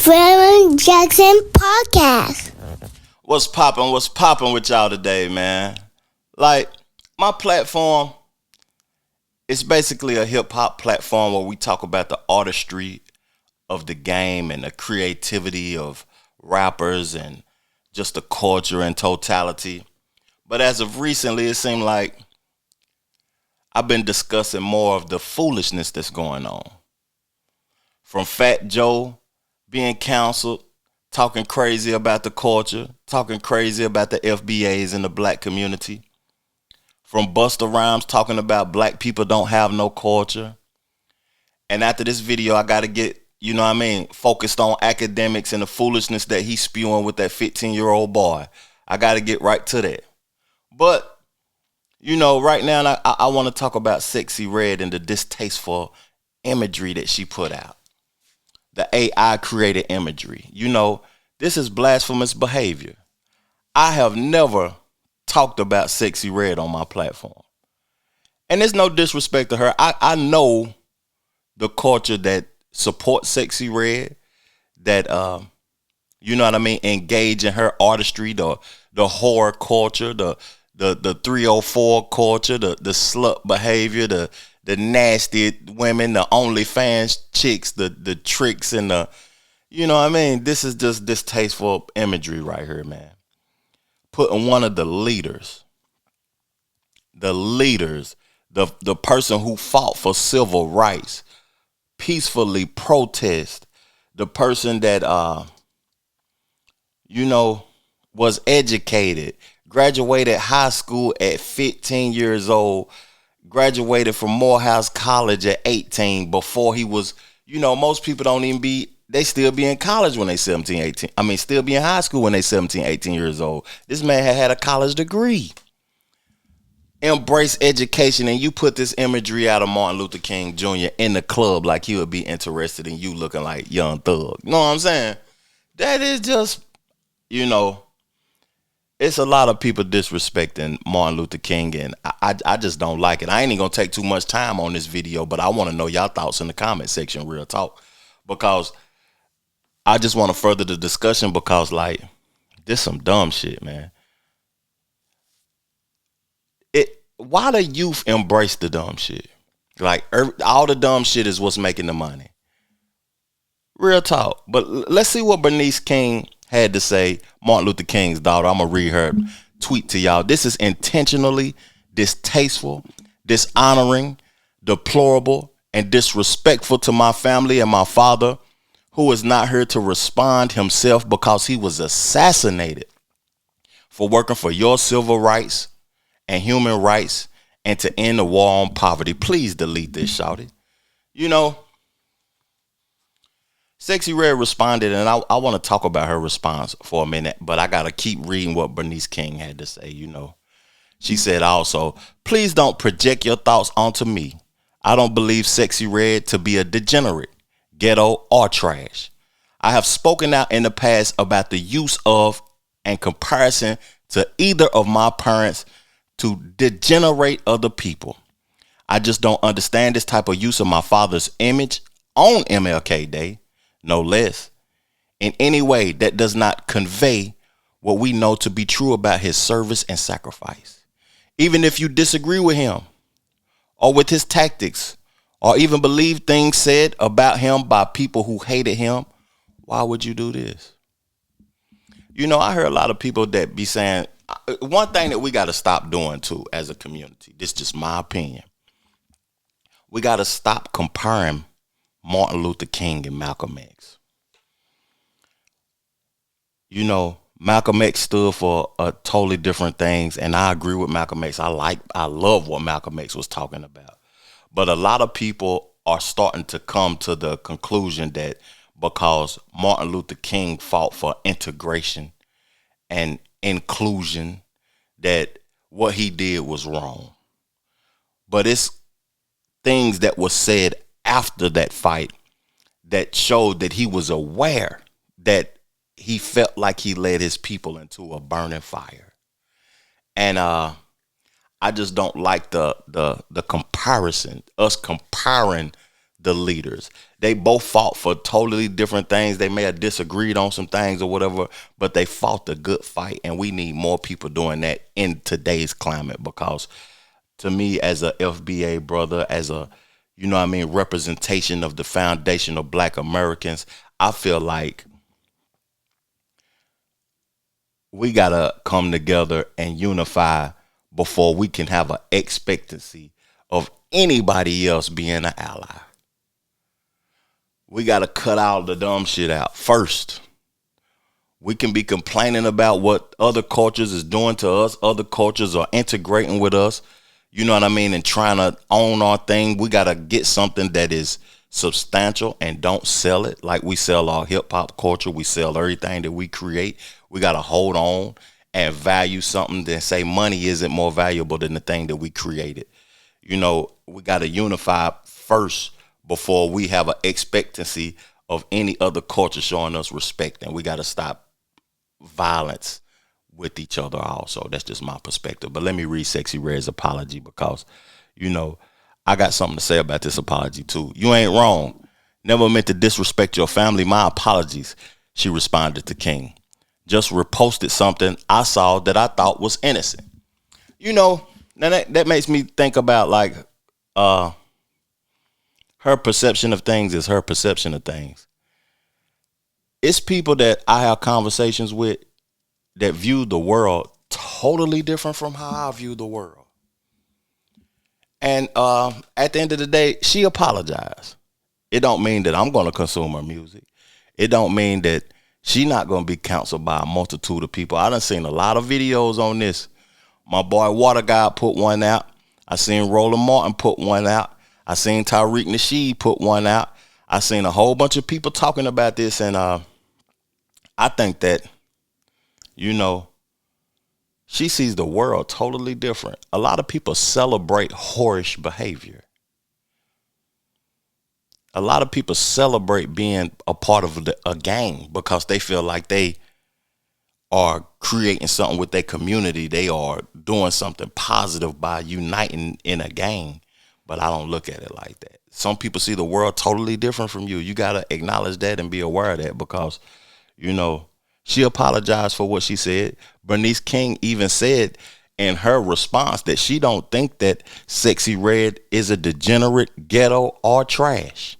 Reverend Jackson Podcast. What's poppin' with y'all today, man? Like, my platform is basically a hip-hop platform where we talk about the artistry of the game and the creativity of rappers and just the culture in totality. But as of recently, it seemed like I've been discussing more of the foolishness that's going on. From Fat Joe being counseled, talking crazy about the culture, talking crazy about the FBAs in the black community. From Busta Rhymes talking about black people don't have no culture. And after this video, I got to get, focused on academics and the foolishness that he's spewing with that 15-year-old boy. I got to get right to that. But, right now I want to talk about Sexxy Red and the distasteful imagery that she put out. The AI created imagery. This is blasphemous behavior. I have never talked about Sexxy Red on my platform. And there's no disrespect to her. I know the culture that supports Sexxy Red, that engage in her artistry, the horror culture, the 304 culture, the slut behavior, the nasty women, the OnlyFans chicks, the tricks, and this is just distasteful imagery right here, man. Putting one of the leaders, the person who fought for civil rights, peacefully protest, the person that, was educated, graduated high school at 15 years old, graduated from Morehouse College at 18 before he was, most people they still be in college when they 17, 18. Still be in high school when they 17, 18 years old. This man had a college degree. Embrace education, and you put this imagery out of Martin Luther King Jr. in the club like he would be interested in you looking like Young Thug. You know what I'm saying? That is just, it's a lot of people disrespecting Martin Luther King, and I just don't like it. I ain't even going to take too much time on this video, but I want to know y'all thoughts in the comment section, real talk, because I just want to further the discussion because, this some dumb shit, man. Why the youth embrace the dumb shit? All the dumb shit is what's making the money. Real talk. But let's see what Bernice King had to say, Martin Luther King's daughter. I'm going to read her tweet to y'all. This is intentionally distasteful, dishonoring, deplorable, and disrespectful to my family and my father, who is not here to respond himself because he was assassinated for working for your civil rights and human rights and to end the war on poverty. Please delete this, shawty. Sexxy Red responded, and I want to talk about her response for a minute, but I got to keep reading what Bernice King had to say, She said also, please don't project your thoughts onto me. I don't believe Sexxy Red to be a degenerate, ghetto, or trash. I have spoken out in the past about the use of and comparison to either of my parents to degenerate other people. I just don't understand this type of use of my father's image on MLK Day, no less, in any way that does not convey what we know to be true about his service and sacrifice. Even if you disagree with him or with his tactics or even believe things said about him by people who hated him, why would you do this? I heard a lot of people that be saying, one thing that we got to stop doing too as a community, this is just my opinion. We got to stop comparing Martin Luther King and Malcolm X. Malcolm X stood for totally different things, and I agree with Malcolm X. I love what Malcolm X was talking about. But a lot of people are starting to come to the conclusion that because Martin Luther King fought for integration and inclusion, that what he did was wrong. But it's things that were said after that fight that showed that he was aware that he felt like he led his people into a burning fire. And I just don't like the comparison, us comparing the leaders. They both fought for totally different things. They may have disagreed on some things or whatever, but they fought the good fight. And we need more people doing that in today's climate, because to me, as a FBA brother, as a, representation of the foundation of Black Americans, I feel like we got to come together and unify before we can have an expectancy of anybody else being an ally. We got to cut all the dumb shit out first. We can be complaining about what other cultures is doing to us. Other cultures are integrating with us, and trying to own our thing. We got to get something that is substantial and don't sell it like we sell our hip hop culture. We sell everything that we create. We got to hold on and value something, then say money isn't more valuable than the thing that we created. We got to unify first before we have an expectancy of any other culture showing us respect. And we got to stop violence with each other also. That's just my perspective. But let me read Sexy Red's apology, because, I got something to say about this apology too. You ain't wrong. Never meant to disrespect your family. My apologies, she responded to King. Just reposted something I saw that I thought was innocent. Now that makes me think about, like, her perception of things is her perception of things. It's people that I have conversations with that view the world totally different from how I view the world. And at the end of the day, she apologized. It don't mean that I'm going to consume her music. It don't mean that she not going to be counseled by a multitude of people. I done seen a lot of videos on this. My boy Water God put one out. I seen Roland Martin put one out. I seen Tariq Nasheed put one out. I seen a whole bunch of people talking about this. And I think that, she sees the world totally different. A lot of people celebrate whorish behavior. A lot of people celebrate being a part of a gang because they feel like they are creating something with their community. They are doing something positive by uniting in a gang. But I don't look at it like that. Some people see the world totally different from you. You got to acknowledge that and be aware of that, because, she apologized for what she said. Bernice King even said in her response that she don't think that Sexy Red is a degenerate, ghetto, or trash,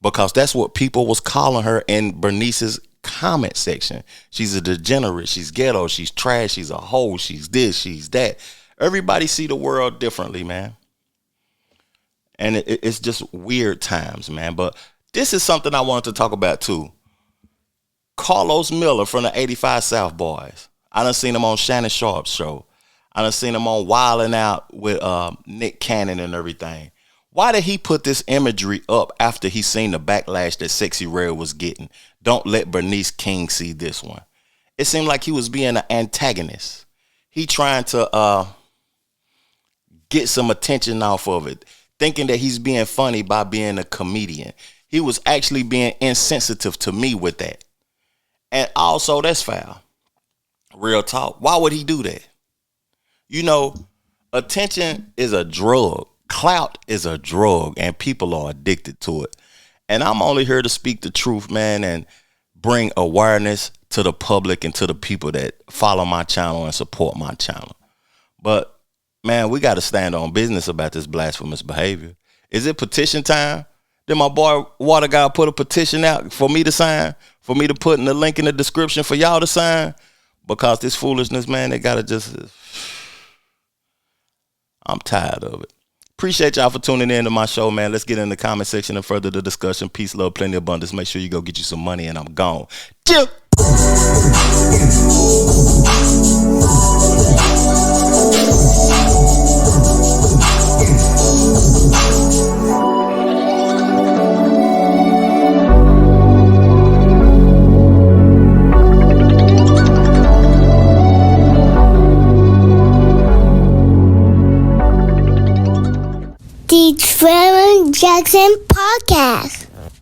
because that's what people was calling her in Bernice's comment section. She's a degenerate, she's ghetto, she's trash, she's a hoe, she's this, she's that. Everybody see the world differently, man. And it's just weird times, man. But this is something I wanted to talk about too. Carlos Miller from the 85 South Boys. I done seen him on Shannon Sharp's show. I done seen him on Wildin' Out with Nick Cannon and everything. Why did he put this imagery up after he seen the backlash that Sexy Red was getting? Don't let Bernice King see this one. It seemed like he was being an antagonist. He trying to get some attention off of it, thinking that he's being funny by being a comedian. He was actually being insensitive to me with that. And also, that's foul. Real talk. Why would he do that? Attention is a drug. Clout is a drug, and people are addicted to it. And I'm only here to speak the truth, man, and bring awareness to the public and to the people that follow my channel and support my channel. But, man, we got to stand on business about this blasphemous behavior. Is it petition time? Then my boy Water Guy put a petition out for me to sign, for me to put in the link in the description for y'all to sign, because this foolishness, man, they got to just, I'm tired of it. Appreciate y'all for tuning in to my show, man. Let's get in the comment section and further the discussion. Peace, love, plenty of abundance. Make sure you go get you some money, and I'm gone. Chill. The Trevor Jackson Podcast.